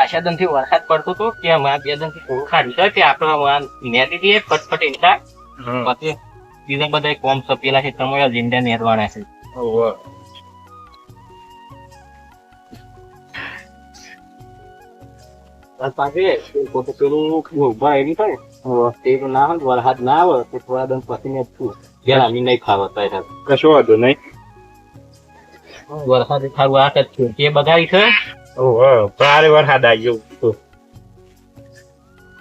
ખાસા દનથી વરસાદ પડતો હતો કે હમણાં 2 દનથી થોડું ખાધું છે કે આપણે નેતી દઈએ ફટફટ ઈંડા પછી બીજા બધા કોમ સપેલા છે તમે ઈંડા નેરવાના છે. પેલું ભરાયેલી થાય તે ના હોય વરસાદ ના આવે તો થોડા દન પછી ને જરા નહીં ખાવા કશો વાંધો નહીં. વરસાદ ખાવું આ જ છે તે બગાડી છે. ભારે વરસાદ આવી ગયો.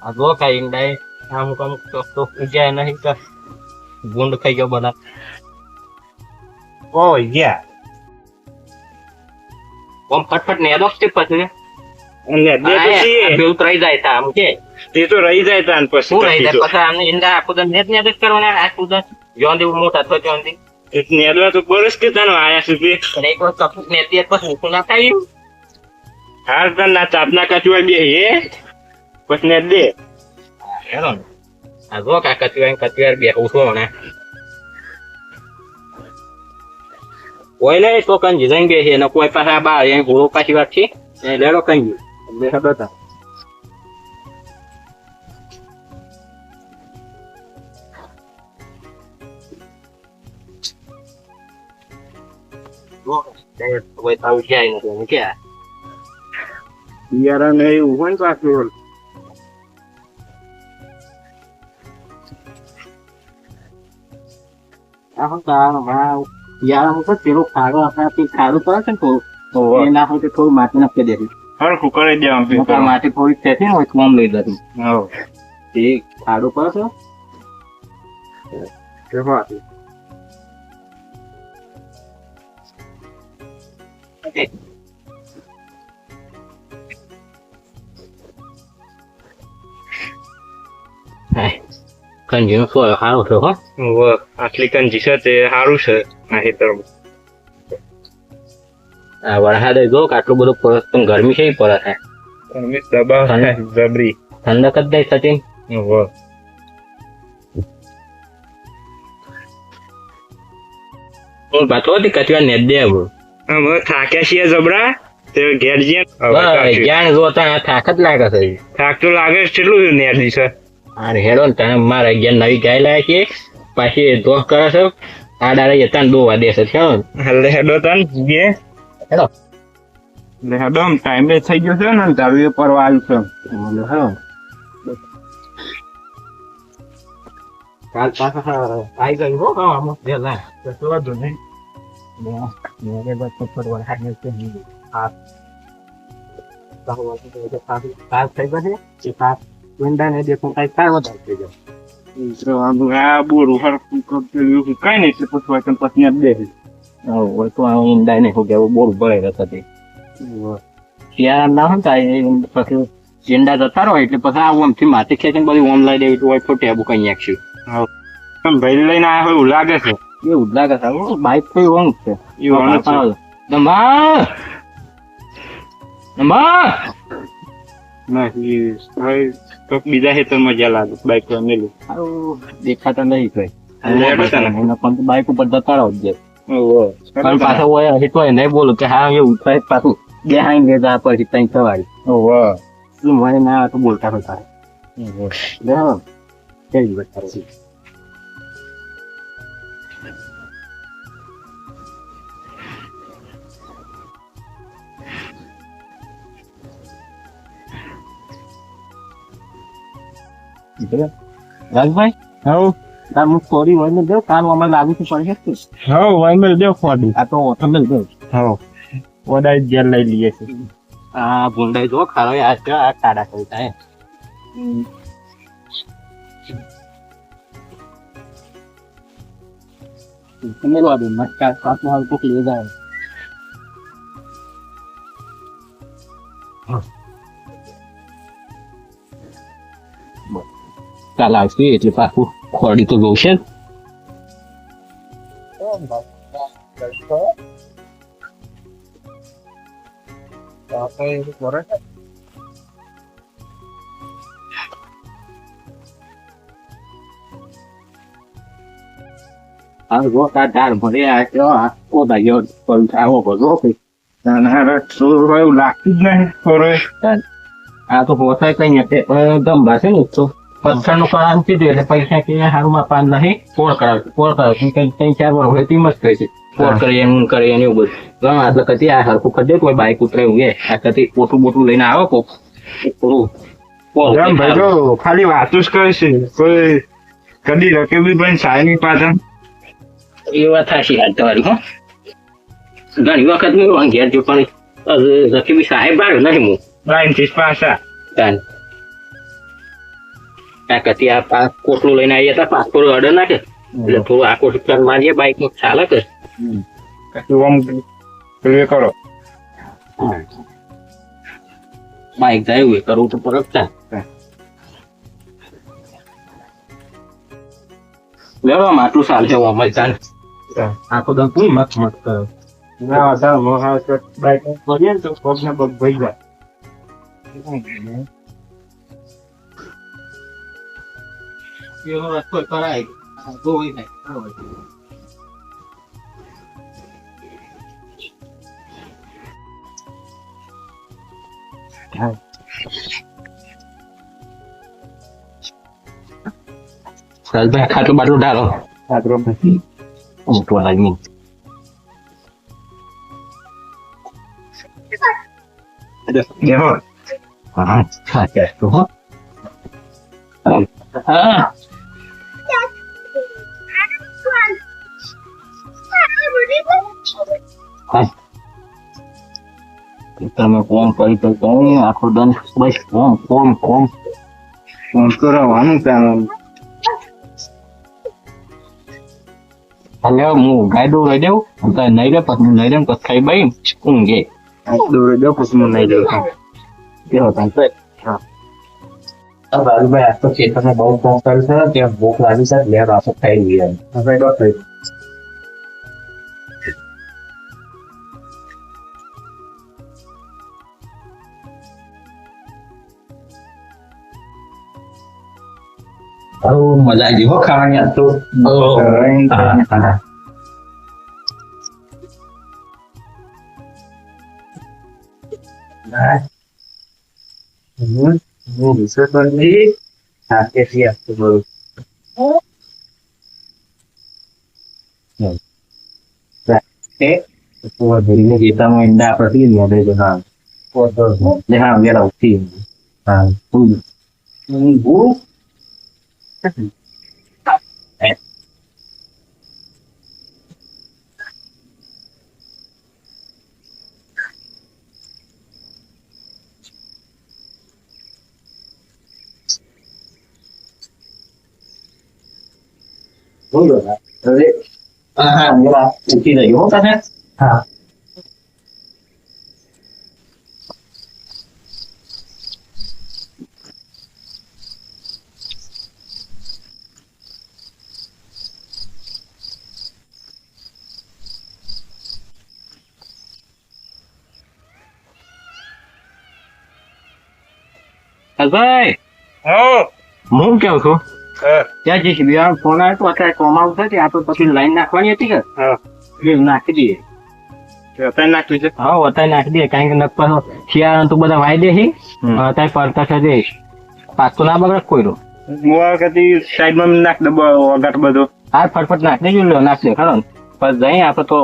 આ જો કઈ ઈંડા અમુક અમુક તો ઉગ્યા નહીં તો ગુંડ ખાઈ ગયો બધા. ઓય ગયા આમ ફટફટ નેદો છે પછી અને દે તો છીએ. પેલું રહી જાય તા આમ કે તે તો રહી જાય તાન પછી શું રહી જાય પછી આમને ઈંડા આખું તો નેદ નેદ જ કરવાના આખું તો જોંદી મોટા થયો જોંદી એક નેદવા તો પરસ કે તાનો આયા સુધી અને એક વાર કપૂક નેતી પછી મૂકું ના થાય હાર તાન ના ચાપના કચવા બે હે પછી ને દે હેલો આ જો કા કચવાર બે ઉઠો ને કોઈ નહીં તો કંજી જઈ બે છે ને કોઈ પાછા બાર એ ઘોડો પાછી વાત છે એ લેડો કંજી બે હતા કોઈ તાવ જાય નથી કે બિયારણ ને એવું હોય ને પાછું પેલું ખાડો આપડે ખાડું પડે છે ને થોડું એ ના હોય તો થોડું માટી નાખી દેતી હરખું કરી દેવાનું. માટી થોડીક થતી ને કોમ લઈ જતી એ ખાડું પડે છે કંજી નો સોય સારો છે હો. આટલી કંજી છે તે સારું છે આ ખેતરમાં. આ વરસાદ જો આટલું બધું પડે પણ ગરમી છે પડે છે દબાવ જબરી ઠંડક જ નહીં થતી. હું પાછો હતી કચવા ને દે અમે થાક્યા છીએ જબરા તે ઘેર જઈએ જ્યાં જોતા થાક જ લાગે છે. થાક તો લાગે કેટલું નેરદી છે. અરે હેડો ને તમે મારા ઘેર નવી ગાય લાયા છે પાછી દોહ કરે છે આ ડાળે જતા દોવા દેશે છે એટલે હેડો તન ગે હેડો એટલે હેડો ટાઈમ થઈ ગયો છે ને તારું એ પરવા આવ્યું છે. કાલ પાછા આવી ગયું હો આમાં વેલા કશો વાંધો નહીં. કાલ થઈ ગયો છે ઈંડા ને દેખું કઈ કાળ વધારે થઈ જાય. આ બોરું હરખું કઈ નહીં એટલે પછી પછી દે તો ઈંડા ને શું કેવું બોરું ભરાઈ હતી શિયાળા ના હોય પછી ઈંડા જતા રહો એટલે પછી આ ઓમથી માટી ખેંચીને બધી ઓમ લઈ દેવી હોય તો ટેબુ કઈ નાખ્યું ભાઈ લઈને આવ્યા હોય એવું લાગે છે. એવું જ લાગે છે બાઈક તો ઓમ છે બીજા ખેતરમાં જ્યાં લાગે બાઈક મેલું દેખાતા નહીં કઈ બાઈક ઉપર જતા રહો જ પાછો હોય હિટવાય નહીં બોલું કે હા એવું થાય પાછું બે હાઈ લેતા પછી તઈ સવારી શું મને ના તો બોલતા હતા કેવી બતાવે રાજભાઈ તાર હું સોરી વહીને દેવ કામ અમારે લાગુ છું પડી શકતું વાઈમેલ દેવ ખોડી આ તો ઓથમ દેવ ઓડાઈ જેલ લઈ લઈએ છે. આ ભૂંડાઈ જો ખારો આ કાડા કરી થાય મેલો આ મસ્કા સાતનો હાલ કોક લઈ જાય કાલ આવશે એટલે પાછું ખોડી તો ગયું છે આ જો તા ડાળ ભરે આ તો આખો દાયો પણ આવો બધો એવું લાગતું જ નહીં આ તો હોતા કઈ નથી ગંભા છે ને તો પથ્થર નું કરાવ કીધું એટલે પૈસા કે હારું પાન નહીં પોળ કરાવ કઈ 3-4 વાર હોય તેમ જ કહે છે પોળ કરીએ એમ કરીએ એવું બધું ગમે એટલે કદી આ હરખું કરી દે કોઈ બાઈક ઉતરે એવું આ કદી પોટું બોટું લઈને આવો કોક ભાઈ તો ખાલી વાતું જ કરે છે કોઈ કદી રકેબી પણ સાહેબ ની પાછળ એ વાત સાચી હાલ તમારી હો ઘણી વખત હું ઘેર જો પણ રકીબી સાહેબ આવ્યો નહીં હું લાઈન થી પાછા કતી આ કોટલું લઈને આવીએ હતા પાસપોર્ટ ઓર્ડર નાખે એટલે થોડું આખો ટન મારીએ બાઈક નું ચાલે કે કરો બાઈક જાય એવું કરવું તો પરત થાય લેવા માટલું ચાલશે અમલ ચાલે આખો દમ તું મત મત કરો ના બાઈક કરીએ ને તો પગ ને પગ ભઈ જાય એવો રસ્તો કરાય જોઈ થાય ભાઈ ખાટલું બાટલું ડાલો મોટું લાગી હા ખાતે તો હો હા તમે કોમ કરી તો કઈ આખો દન બસ કોમ કોમ કોમ ફોન કરાવવાનું ત્યાં હાલે હું ગાય દઉં રહી દઉં નહીં રે પછી નહીં રે પછી ખાઈ બાઈ ઊંઘે દોરે દો પછી હું નહીં દઉં કેવો તને ભાઈ આજ તો ખેતરમાં બહુ કામ કર્યું છે ત્યાં ભૂખ લાગી છે લે રાસો ખાઈ લઈએ હવે ડોક્ટર મજા આવી હો ખાવાની આજ તો ગીતામાં ઈંડા પ્રતિ હા વેરા ઉઠી હા ઉઠી રહ્યું હો તને હા ભાઈ હું કેવું છું ત્યાં જે બિયારણ ફોન આવ્યો તો અત્યારે કોમાવું થશે આપણે પછી લાઈન નાખવાની હતી કે નાખી દઈએ અત્યારે નાખ્યું છે હા અત્યારે નાખી દઈએ કારણ કે નકર શિયાળા તો બધા વાઈ દે છે અત્યારે પડતા થશે પાક તો ના બગડે કોઈ નો વખતે સાઈડમાં નાખ દે વગાટ બધો હા ફટફટ નાખી દેજો નાખ દે ખરો પછી જઈએ આપણે તો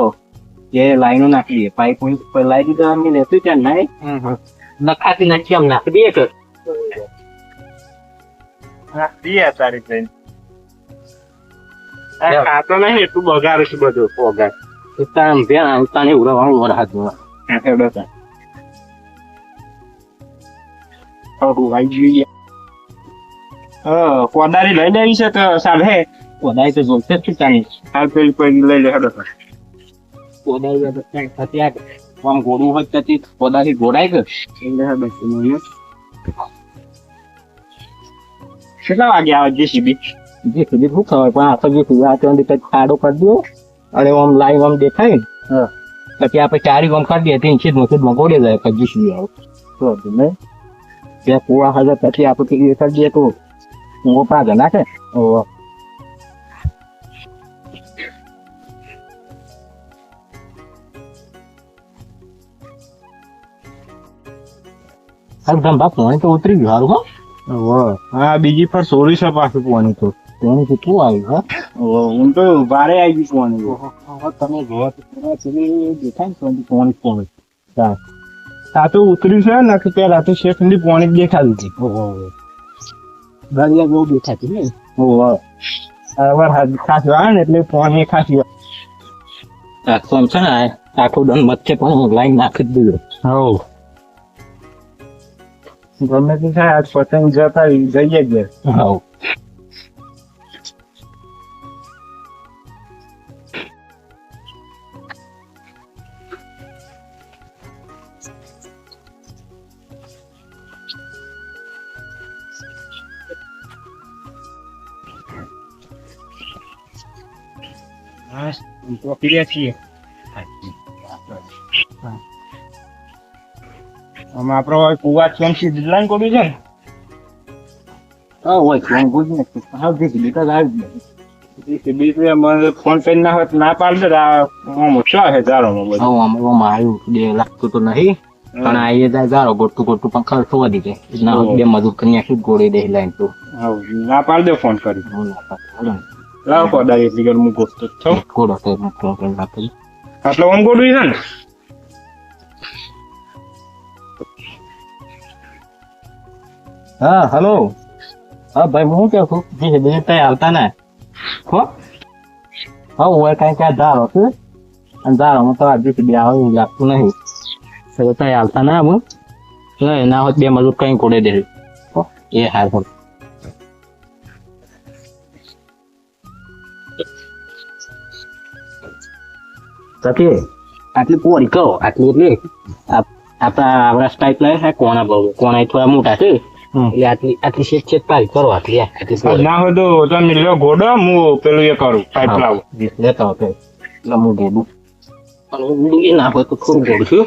એ લાઈનો નાખી દઈએ પાઇપ લાઈ દીધા અમે લેતું ત્યાં નાઈ નખાતી નાખી આમ નાખી દઈએ કે તારીખ લઈને ખાતો નહીં એટલું બગાડ છે બધું બગાડ ઉતાને ઉડાવવાનું વરસાદ કોદારી લઈ લેવી છે તો સાહેબ કોદારી તો જોશે જ ચૂંટાણી હાલ પેલી કોઈ લઈ લે હેડો કોદારી આમ ગોળું હોય ત્યાંથી કોદારી ગોળાય કે કેટલા વાગે આવે જેસીબી જેસીબી શું ખબર પણ આપણે જેસીબી આ ત્રણ રીતે ખાડો કરી દો અને આમ લાઈવ આમ દેખાય ને પછી આપણે ચારી આમ કરી દઈએ ત્યાં સીધમાં ગોળે જાય પછી જેસીબી આવે તો ને ત્યાં કુવા હાજર પછી આપણે કરી દઈએ તો કુવો પાછળ નાખે હાલ ધંધા પાણી તો ઉતરી ગયું હારું હો. હા બીજી પર સોરી છે પાછું પાણી તો પાણી કેટલું આવ્યું હા. હું તો ભારે આવી ગયું પાણી. તમે જોવા દેખાય ને પાણી પાણી આ તો ઉતર્યું છે ને કે પેલા તો શેઠ ની પાણી દેખાડી હતી. ગાડિયા બહુ દેખાતી ને. ખાસું આવે ને એટલે પાણી ખાસી આખું છે ને આખું દંડ વચ્ચે પણ લાઈન નાખી જ દીધું. હવ ગમે તે થાય આજ પતંગ જતા જઈએ જ. હા પકડ્યા છીએ અમે આપડે કુવા ચોમસી ડિઝાઇન કર્યું છે ને. હોય કોણ ગુજ ને હા દીધી તો આવી બીજું મને ફોન પે ના હોત ના પાડ દે મોટો છે જારોમાં બધું. હા આમાં આવ્યું 2 લાખ તો નહીં પણ આ એ જાય ગોટું ગોટું પણ ખર્ચ હોવા દીધે ના હોય 2 મજૂર કન્યા શું ગોળી દે લાઈન તો ના પાડ દે ફોન કરી. લાવ પડાય એટલી ઘર હું ગોતતો છો કોડો તો ફોન કરી આટલો ઓમ ગોડું છે ને. હા હેલો હા ભાઈ હું કે છું જે બે તય આવતા ને હો હા ઓય કઈ કઈ ધારો છે અને ધારો તો આજે બે આવું લાગતું નહીં તો તય આવતા ના હું ના હોત 2 મજૂર કઈ કોડે દે હો એ હાલ હો સતી આટલી પોરી કહો આટલી એટલે આપણા સ્ટાઇપ લાવે છે કોણા બહુ કોણા થોડા મોટા છે એટલે આટલી શેત પારી કરો આટલી ના હોય તો તમે લો ગોડો હું પેલું એ કરું પાઇપ લાવું લેતા હો એટલે હું ગોડું પણ એ ના હોય તો થોડું ગોડું છું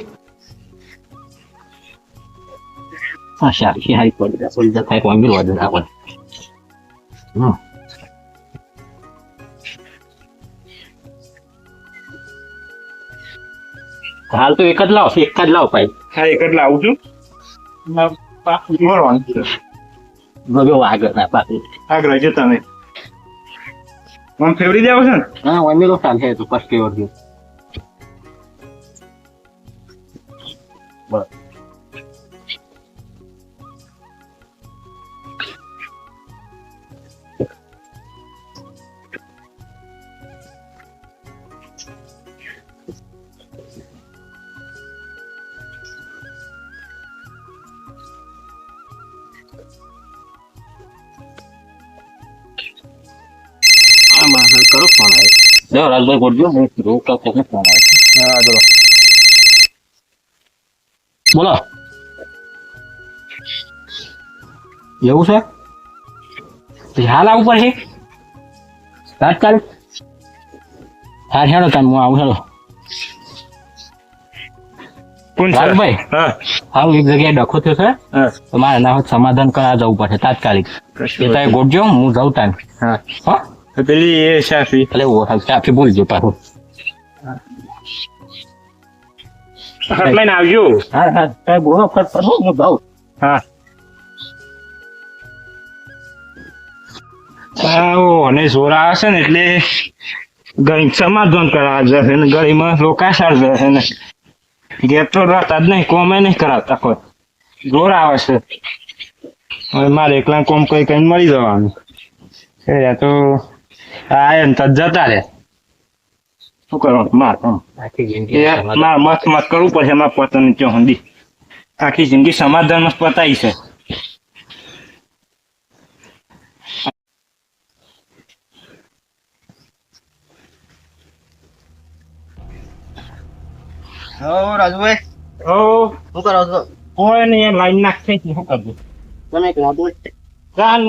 હા સારી પડી જાય થાય કોઈ વધુ ના પડે હાલ તો એક જ લાવ પાઇપ. હા એક જ લાવું છું. ગયો આગળ ના પાકી આગળ છે તમે આમ ફેવરી જાવ છે ને. હા વમી તો ચાલ છે તો ફર્સ્ટ કેવર ગયો બસ કરો ફોન આવે જો રાજભાઈ બોલજો હું રોકા કોને ફોન આવે હા ચલો બોલો એવું છે તો હાલ આવું પડશે તાત્કાલિક હા હેડો તાન હું આવું હેડો કોણ રાજભાઈ હા હાલ એક જગ્યાએ ડખો થયો છે તો મારે ના હોત સમાધાન કરા જવું પડશે તાત્કાલિક એ તો ગોઠજો હું જાઉં તાન હા હા પેલી એ સાફી એટલે સાફી બોલજો પાછું હટલાઈને આવજો. હા હા કઈ બોલો ફટ હું જાઉં હા અને જોરા આવશે ને એટલે ગરીબ સમાધાન કરાવવા જશે ને ગરીબમાં રોકાશાળ જશે ને ઘેર તો રહેતા જ નહીં કોમે નહીં કરાવતા કોઈ જોર આવે છે હવે મારે એકલા કોમ કઈ કઈ મળી જવાનું તો આ ને તો જતા રે શું કરવાનું માર મત મત કરવું પડશે એમાં પોતાની ચોહંદી આખી જિંદગી સમાધાનમાં પતાવી છે. રાજભાઈ શું કરો છો કોઈ નહીં લાઈન નાખશે શું કરવું તમે એકલા બોલ ચાલ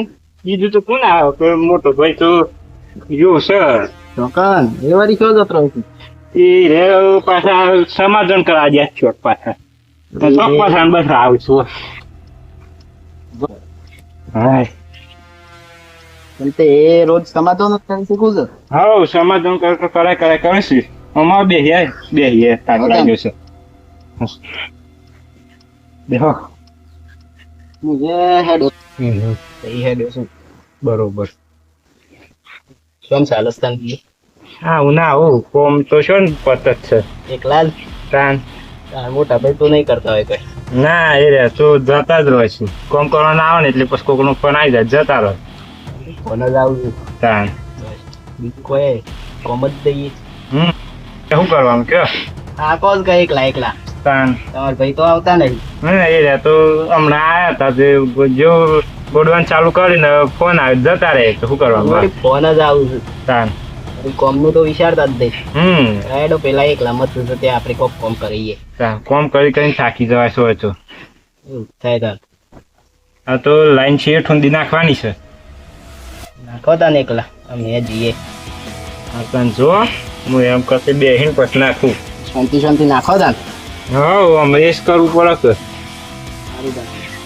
બીજું તો કોણ આવે કોઈ મોટો ભાઈ તો યો સર ચોકાન એ વાળી કયો જતો રહું છું એ રે પાછા સમાધાન કરા દે છોટ પાછા તો ચોક પાછા બસ આવું છું. હા પણ તે એ રોજ સમાધાન કરી શકું છું હા સમાધાન કરે કરે છે અમારે બે તાક લાગ્યો છે બેહો હેડો હમ. હેડો શું બરોબર કેમ ચાલે તાન આવું ના આવું કોમ તો શું ને પત જ છે એકલા તાન મોટા ભાઈ તો નહીં કરતા હોય કઈ ના એ રે તો જતા જ રહે છે કોમ કરવાના આવે ને એટલે પછી કોકનું ફોન આવી જાય જતા રહે કોને જ આવું તાન બીજું કોઈ કોમ જ દઈએ શું કરવાનું કે આ કોલ કઈ એકલા તાન તમારા ભાઈ તો આવતા નહીં એ રે તો હમણાં આયા હતા જે જો ગોડવાનું ચાલુ કરીને ફોન આવે જતા રહે તો શું કરવાનું ફોન જ આવું છું તાન કોમ નું તો વિચારતા જ નહીં હેડો પેલા એકલા મત તો ત્યાં આપણે કોક કોમ કરીએ કોમ કરી કરીને થાકી જવાય શું તો એવું થાય તાર આ તો લાઈન છે ઠુંડી નાખવાની છે નાખો તા ને એકલા અમે જઈએ તને જો હું એમ કરતે બેહીને પછી નાખું શાંતિ નાખો તા હા અમે એ જ કરવું પડે કે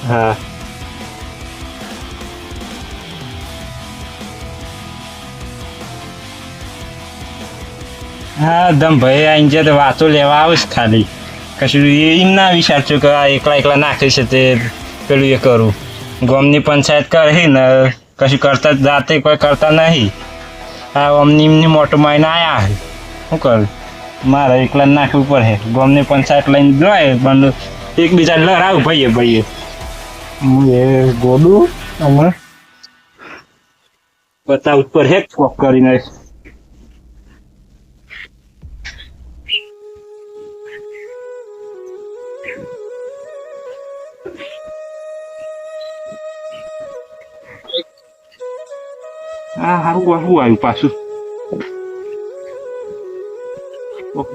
હા હા દમ ભાઈ આઈને જે તો વાતો લેવા આવે છે ખાલી કશું એમ ના વિચારશું કે આ એકલા નાખે છે તે પેલું એ કરું ગામની પંચાયત કરી ને કશું કરતા જાતે કોઈ કરતા નહીં આ અમની મોટો માઈને આવ્યા છે શું કરું મારે એકલા નાખવું પડે ગામની પંચાયત લઈને જાય પણ એકબીજા લડાવું ભાઈએ હું એ ગોડું હમણાં બતાવું ઉપર હેક કોક કરીને સારું આવ્યું પાછું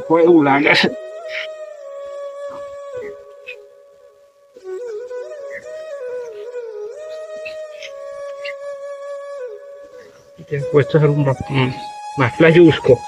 કોઈ એવું લાગે છે માટલા જેવું